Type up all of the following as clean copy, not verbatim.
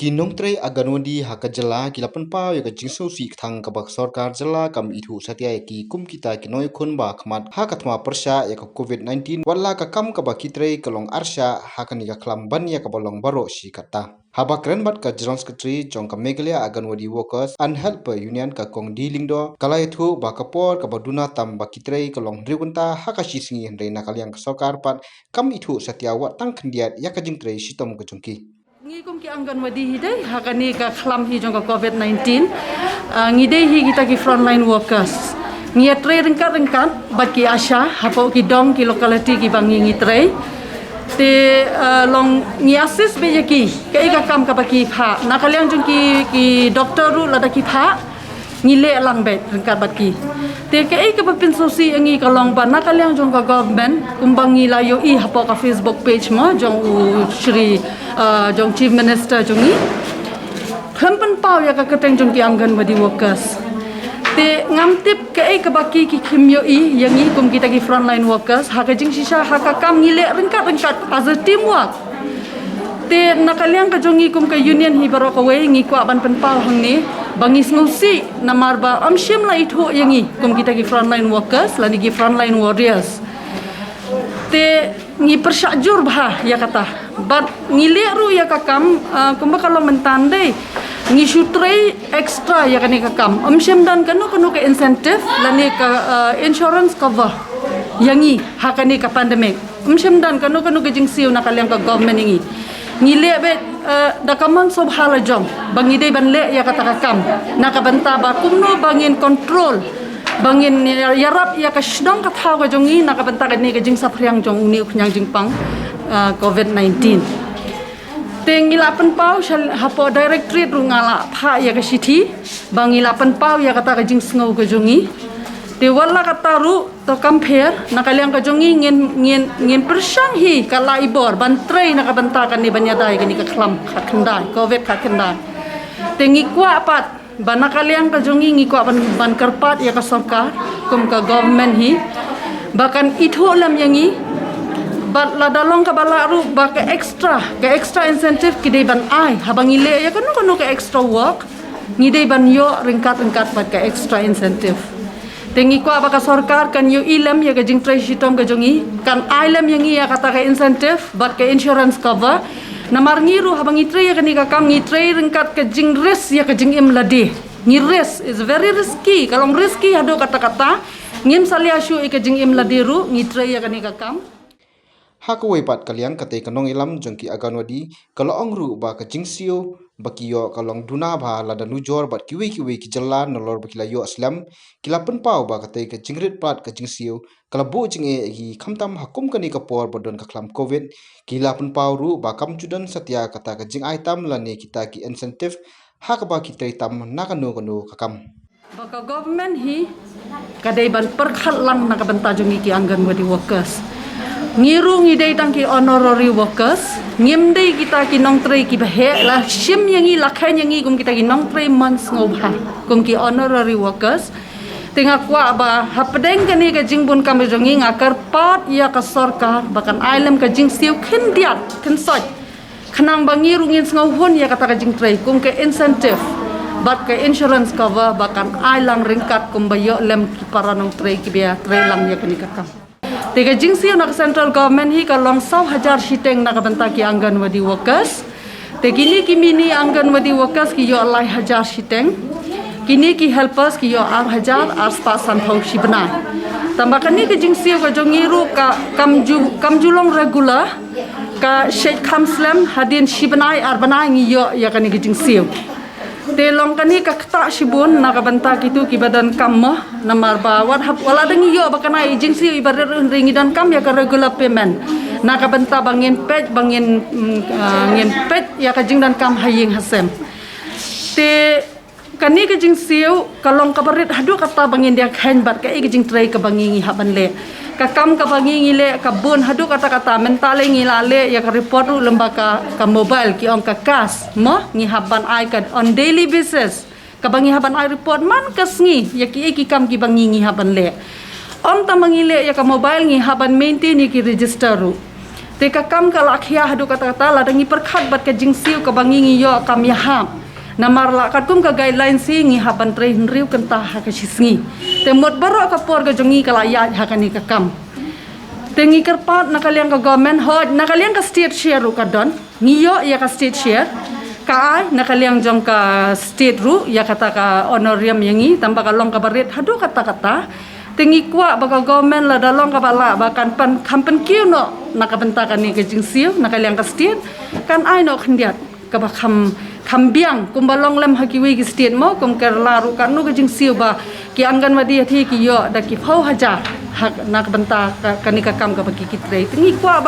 Kinong Trei Anganwadi haka jela kilapan pau ya jingsu si thang kabak Sorkar jela kam Ithuh satya ki kum kita Jingiakhun ba khmat haka thma persya ya COVID-19 wala ka kam kabak Trei kalong arsya haka ni ka klam ban ya kabalong baro si kata. Haba keren bat ka General Secretary jong ka Meghalaya Anganwadi Workers and Helper Union ka kong di lingdo kala Ithuh ba kapor ka baduna tam ba Trei kalong drigunta haka sisingi hendai nakaliang ka Sorkar pat kam Ithuh satya wat tang khendiat ya ka jing Trei Shitom ka jongki. Ngikum ki Anganwadi hidai hakani ka khlam hi jong ka COVID-19 ngidai hi kita ki frontline workers ngia Trei ringkat bat ki asha hapo ki dong ki locality ki bangi ngi Trei te long ngi assist be ki ka kam ka baki pha nakaliang jong ki doctor ru lada ki pha ngile lang bet ringkat bat ki te ka papin sosi ngi ka long ba nakaliang jong ka government kumbang ngi layo I hapo ka Facebook page mo jong Shri jong Chief Minister jongi khampan pau ya ka keteng jong ki Anganwadi workers te ngamtip ka baki ki khimyo I yang I kum kita ki frontline workers haka jing sisa haka kam ngile ringkat as a teamwork te nakaliang ka jongi kum ka union hi baro ka we ngi kwa ban pen pau hang ni bangis ngusi namar ba amshim la Ithuh yang I kum kita ki frontline workers lani ki frontline warriors te ngi persyajur bah ya kata bat ngile ru ya kakam kumba kalau mentandai ngi Trei extra ya kani kakam amshim dan kanu ke incentive lani ka insurance cover yangi hakani ka pandemic amshim dan kanu ke jingsiu nakaliang ka government ngi ngile bet dakamang sob halajong bangi dei ban le ya kata kakam nakabanta ba kumno bangin control bangin yarap ya ka shdong ka thau ka jongi nakabanta ka ni ka jing saphriang jong ni khnyang jingpang COVID-19 tengilapan pau hapo directorate rungala pha ya ka sithi bangilapan pau ya kata ka jing sngo ka jongi te wala kata ru to compare nakaliang ka jongi ngin persang hi kala ibor ban Trei nakabanta ka ni banyadai ka ni ka khlam khandai covid khandai tengi kwa pat banakaliang ka jongi ngi kwa ban karpat ya ka Sorkar kum ka government hi bahkan Ithuh lam yangi bat la dalong ka balaru ba ka extra incentive kidai ban ai habangi le ya kanu ka extra work ngidai ban yo ringkat bat ka extra incentive tengi kwa ba ka Sorkar kan yo ilam ya ka jing Trei Shitom ka jongi kan ilam yangi ya kata ka incentive bat ka insurance cover namar ngiru habangi Trei ya kani ka kam ngi Trei ringkat ka jing risk ya ka jing imlade ngi risk is very risky kalau risky hado kata-kata ngim saliashu ka jing imlade ru ngi Trei ya kani ka kam haka wepat kaliang kate kanong ilam jongki Anganwadi kalau ongru ba ka jingsio bakiyo kalong duna ba lada nujor bat kiwe ki jalla nolor bakila yo aslam kilapan pau ba kate ka jingrit pat ka jingsio kala bo jinge hi khamtam hakum kani ka por bodon ka klam covid kilapan pau ru ba kam chudan satya kata ka jing item lani kita ki incentive haka ba ki Trei tam nakano ka kam baka government hi kadai ban perkhat lang nakabanta jongi ki Anganwadi workers ngiru ngidai tangki honorary workers ngimdai kita ki nong Trei ki bahe la shim yangi lakhan yangi kum kita ki nong Trei months ngobha kum ki honorary workers tinga kwa ba hapdeng kani ka jingbun kam jongi ngakar pat ya ka Sorkar bahkan ailem ka jing siu khindiat khinsoj khnang bangiru ngin ngauhun ya kata ka jing Trei kum ke incentive bat ke insurance cover bahkan ailang ringkat kum bayo lem ki para nong Trei ki bia Trei lang ya kani kakam tiga jingsiu nak central government hi kalong 1,000 shiteng nak banta ki Anganwadi workers te kini ki mini Anganwadi workers ki yo 1,000 shiteng kini ki helpers ki yo 8,000 aspa santhau shibna tambahkan ni ki jingsiu ka jongiru ka kamjulong regular ka sheikh kamslam hadin shibnai arbana ngi yo ya kan ki jingsiu te long kani ka kta shibun nakabanta kitu ki badan kammo namar ba wala dengi yo bakana agency ibarat ringi dan kam ya ka regular payment nakabanta bangin pet ngin pet ya ka jing dan kam haying hasem te kani ka jing siu kalong kabarit hadu kata bangin dia khan bat ka jing Trei ka bangi haban le ka kam ka bangi ngile ka bun hadu kata mentale ngilale ya ka report ru lembaga ka mobile ki on ka kas mo ngi haban ai ka on daily basis ka bangi haban ai report man kasngi ya ki kam ki bangi ngi haban le on ta mangile ya ka mobile ngi haban maintain ki register ru Teka kam kalakhia hadu kata-kata la dangi perkhat bat ke jingsiu ke bangi ngiyo kam yaham. Namar la kat kum ka guideline si ngi haban Trei henriu kenta ha ka sisngi. Te mot baro ka por ka jongi kala ya ha ka ni ka kam. Te ngi kerpat nakaliang ka government hod nakaliang ka state share ru ka don. Ngiyo ya ka state share. Ka ai nakaliang jong ka state ru ya kata ka honorarium yangi tambah ka long ka barit hadu kata-kata. Tengi kuat baka government la dalong ka bala bakan pan kampen kiu no nakabenta kan ni ke jingsiu nakaliang ka state kan ai no khendiat ka ba kham biang kumbalong lem hakiwi ki state mo kum kerla ru kan no ke jingsiu ba ki Anganwadi thi ki yo da ki phau haja hak nakabenta kan ni ka kam ka bagi ki Trei tengi kuat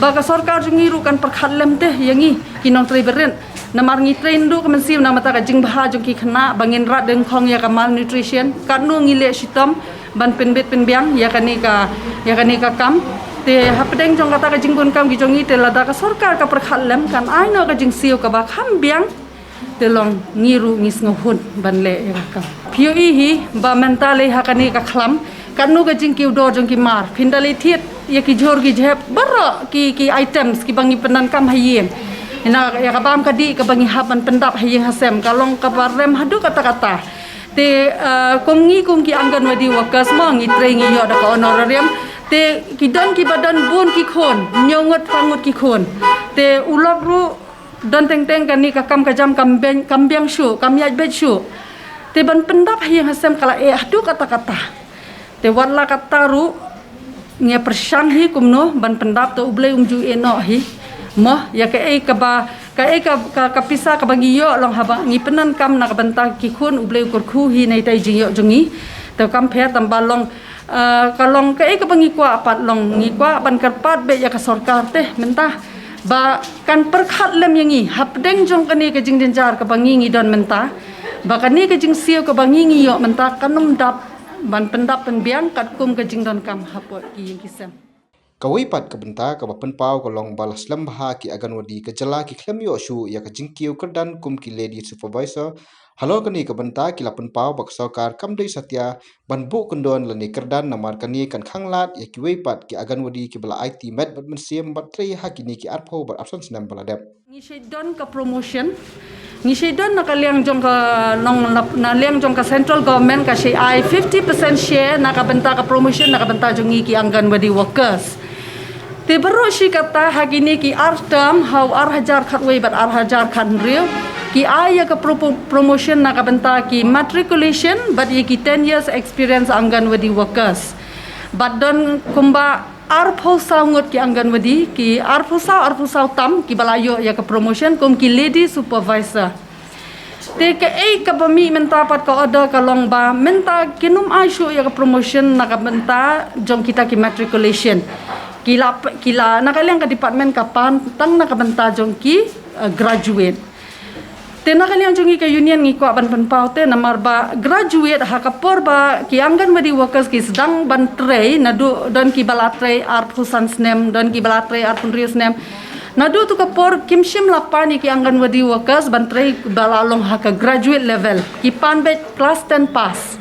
baka Sorkar jungi ru kan perkhat lem teh yangi ki nong Trei beren namar ngi Trei ndu ka mensiu namata ka jing baha jong ki khana bangin rat deng khong ya ka malnutrition kan no ngile Shitom ban penbet penbiang ya kani ka kam te hapdeng jong kata ka jingbun kam gi jongi te lada ka Sorkar ka perkhatlem kan aino ka jingsiu ka ba kham biang te long ngiru ngis ngohun ban le ya kam POE hi ba mentale ha kani ka khlam kanu ka jingkiu do jong ki mar phindali thiet ya ki jor gi jep baro ki items ki bangi penan kam hayeng ina ya ka bam ka di ka bangi haban pendap hayeng hasem kalong ka barem hadu kata-kata te kumngi ki Anganwadi workers mo ngi Trei ngi yo da ka honorarium te kidan ki badan bun ki khon nyongot pangut ki khon te ulok ru dan teng kan ni ka kam ka jam kambiang shu kam yaj bet shu te ban pendap yang hasem kala hadu kata-kata te wala kata ru ngia persyang hi kumno ban pendap to ublei umju eno hi moh ya ka pisa ka bagi yo long haba ngi penan kam nak benta ki khun ublei ukur khu hi nei tai jing yo jongi to kam phe tambah long kalong ka bangi kwa apat long ngi kwa ban karpat be ya ka Sorkar teh mentah ba kan perkhat lem yangi hapdeng jong kani ka jing denjar ka bangi ngi don mentah ba kani ka jing siu ka bangi ngi yo mentah kanum dap ban pendap penbiang kat kum ka jing don kam hapot ki yang kisam Kawai pat kebenta ka bapen pau ka long balas lembaha ki Anganwadi ka jala ki klem yo shu ya ka jingkiu kerdan kum ki lady supervisor halo kani kebenta ki lapen pau bak Sorkar kam dei satya ban bu kondon lani kerdan namar kani kan khanglat ya ki wai pat ki Anganwadi ki bala IT met bat mensiam bat Trei hakini ki arpho bat absent senam bala dep ngi shedon ka promotion ngi shedon nakaliang jong ka long na liang jong ka central government ka shi ai 50% share nakabenta ka promotion nakabenta jongi ki Anganwadi workers te baro shi kata hagini ki artam how hajar khatwei bat hajar khan real ki aya ka promotion nakabenta ki matriculation but ye ki 10 years experience Anganwadi workers but don kumba arphosa ngot ki Anganwadi ki arphosa tam ki balayo ya ka promotion kum ki lady supervisor te ka ka bami menta pat ka order ka long ba menta kinum aishu ya ka promotion nakabenta jong kita ki matriculation kila nakaliang ka department kapan tang nakabenta jong ki graduate te nakaliang jong ka union ngi kwa ban pau te namar ba graduate ha kapor ba ki Anganwadi workers ki sedang ban Trei nadu don ki bala Trei art husan snem don ki bala Trei art rius nem nadu tu kapor kimshim lapani ki Anganwadi workers ban Trei bala long ha ka graduate level ki pan bet class 10 pass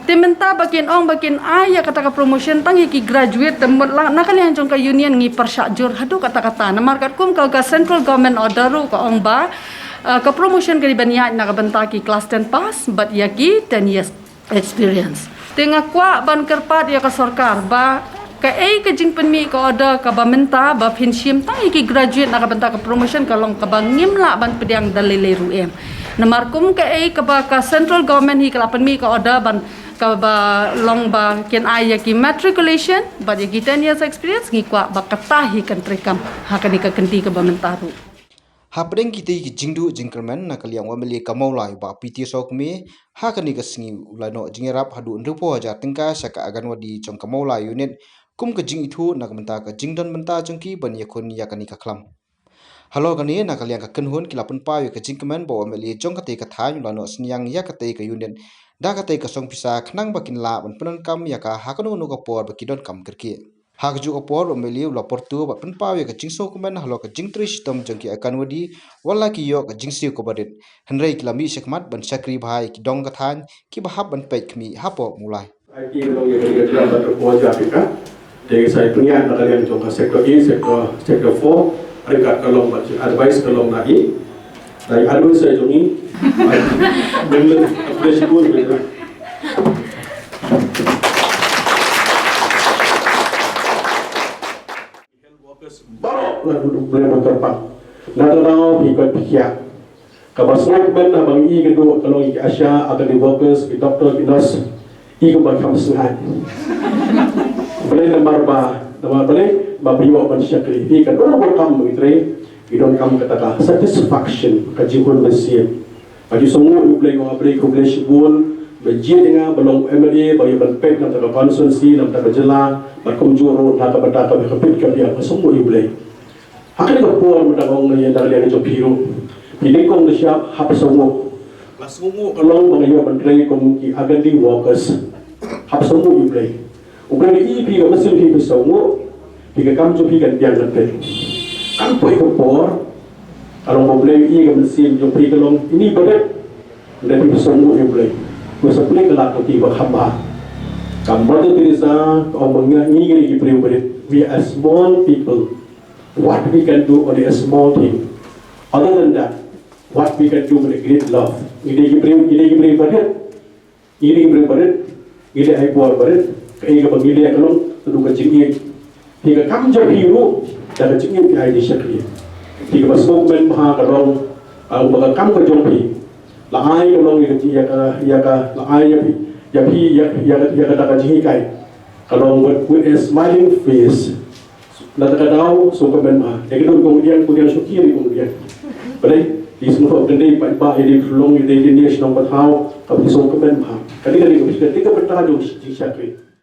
Timenta bakin aya kata ka promotion tangi ki graduate temut nakalian jong ka union ngi persakjur hadu kata-kata namar kat kum ka central government order ru ka ong ba ka promotion ka dibanya na ka benta ki class 10 pass but ya ki 10 years experience tenga kwa ban kerpat ya ka Sorkar ba ka ka jing penmi ka order ka ba menta ba pensium tangi ki graduate na ka benta ka promotion ka long ka bangim la ban pediang dalile ru em namar kum ka ba ka central government hi ka penmi ka order ban ka ba long ba ken aya ki matriculation ba ya ki 10 years experience ngi kwa ba katahi kan trekam hakani ka kenti ka ba mentaru hapdeng kiti ki jingdu jingkerman nakaliang wameli kamaulai ba PT sokmi hakani ka singi ulano jingerap hadu ndupo haja tengka saka Anganwadi jong kamaulai unit kum ka jing Ithuh nakmenta ka jingdon menta jongki ban yakhun yakani ka klam halo kani nakaliang ka kenhun kilapan pa ka jingkeman ba wameli jong ka te ka thain ulano sniang yakate ka unit da ka te ka song pisa khnang bakin la ban penan kam yaka hakanu no ka por bakidon kam kerki hakju opor wameli ula portu ba penpa ka jingso kuman halo ka jingtri Shitom jongki Anganwadi wala ki yo ka jingsi ko badit henrei kilami sekmat ban sakri bhai ki dong ka than ki bahab ban pek khmi hapo mulai IT belong yang kita dapat terkuat Afrika. Jadi saya punya nak kalian contoh sektor E, sektor 4, ada kalau advice kalau naik, dari advice saya jongi, dengan aplikasi pun betul. Baru lah duduk boleh berterbang. Nak tahu ikut pikir. Kalau semua kemen abang I kedua kalau I Asia akan di workers, di doktor, di nurse, I kembali sengaja. Boleh nama boleh babiwa manusia kiri. I kan orang berkam begitu. I don't come kata satisfaction kajian mesin. Bagi semua I boleh komunikasi pun. Berjaya dengan belum MLA, bagi berpek nak tak konsensi, nak tak jelas, berkumjuru, nak tak berdak, berkepit kerja, semua I boleh. Akan berpuan menanggung yang dari yang jauh ini kong siap hap semua. Semua kalau mengayu menteri komunikasi akan di workers hap semua I boleh. Ukran I pi mesin pi semua, pi kam tu pi kan tiang nanti. Kan poi kepor, kalau boleh I kan mesin jauh pi kalau ini berat, dan pi semua I boleh. Masa boleh kelak nanti berhamba. Kamu tu terisa, kau mengingat ini berat. We are small people. What we can do only a small thing. Other than that, what we can do with a great love. Ini beri berat. Ini ai buat berat. Kaya kapag ini kalau tu kecingin. Hingga kamu jauh hiu, dah kecingin ai di syakri. Hingga masuk men maha kalau bagai kamu kejompi. Laai kalau ya laai ya kata kecingin kai. Kalau with a smiling face. Nak tahu sungguh benar. Jadi kemudian syukiri kemudian. Baik, di semua benda baik ini belum ini nasional tahu tapi sungguh benar. Kali ketika bertahan di syakri.